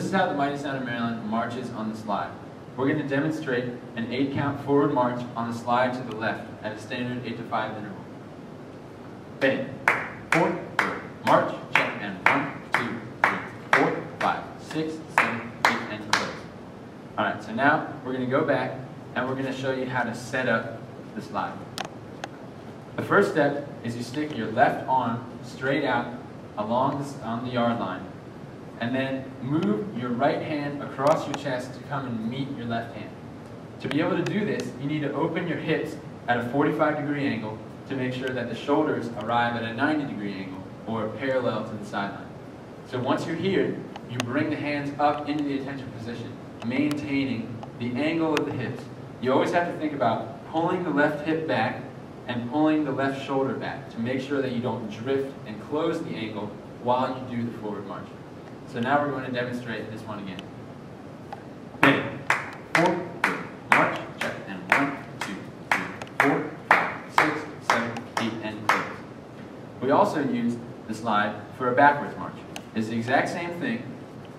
this is how the Mighty Sound of Maryland marches on the slide. We're going to demonstrate an 8-count forward march on the slide to the left at a standard 8 to 5 interval. Bang, forward, march, check, and 1, 2, 3, 4, 5, 6, 7, 8, and close. Alright, so now we're going to go back and we're going to show you how to set up the slide. The first step is you stick your left arm straight out along on the yard line, and then move your right hand across your chest to come and meet your left hand. To be able to do this, you need to open your hips at a 45-degree angle to make sure that the shoulders arrive at a 90-degree angle or parallel to the sideline. So once you're here, you bring the hands up into the attention position, maintaining the angle of the hips. You always have to think about pulling the left hip back and pulling the left shoulder back to make sure that you don't drift and close the angle while you do the forward march. So now we're going to demonstrate this one again. Bang, forward, march, check, and 1, 2, 3, 4, 5, 6, 7, 8, and close. We also use the slide for a backwards march. It's the exact same thing,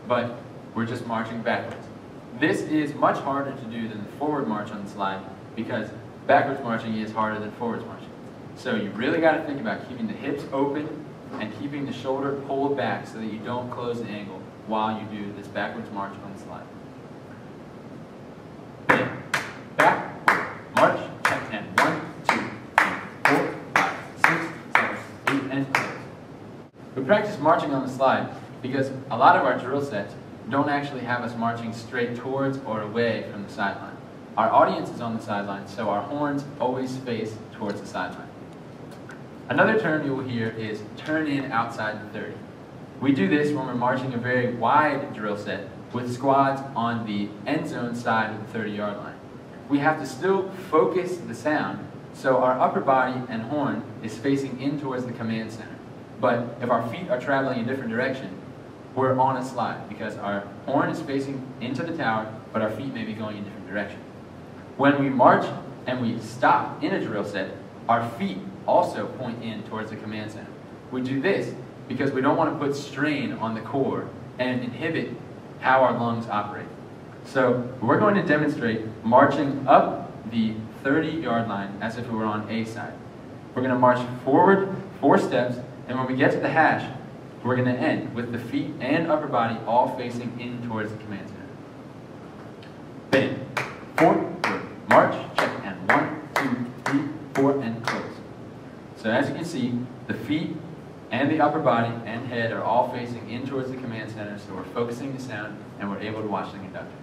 but we're just marching backwards. This is much harder to do than the forward march on the slide because backwards marching is harder than forwards marching. So you really got to think about keeping the hips open and keeping the shoulder pulled back so that you don't close the angle while you do this backwards march on the slide. Bang, back, march, check, and 1, 2, 3, 4, 5, 6, 7, 8, and close. We practice marching on the slide because a lot of our drill sets don't actually have us marching straight towards or away from the sideline. Our audience is on the sideline, so our horns always face towards the sideline. Another term you will hear is turn in outside the 30. We do this when we're marching a very wide drill set with squads on the end zone side of the 30-yard line. We have to still focus the sound so our upper body and horn is facing in towards the command center. But if our feet are traveling in a different direction, we're on a slide because our horn is facing into the tower, but our feet may be going in a different direction. When we march and we stop in a drill set, our feet also point in towards the command center. We do this because we don't want to put strain on the core and inhibit how our lungs operate. So we're going to demonstrate marching up the 30-yard line as if we were on A side. We're going to march forward 4 steps, and when we get to the hash, we're going to end with the feet and upper body all facing in towards the command center. Bang, forward, march, check, and 1, 2, 3, 4, and close. So as you can see, the feet and the upper body and head are all facing in towards the command center, so we're focusing the sound and we're able to watch the conductor.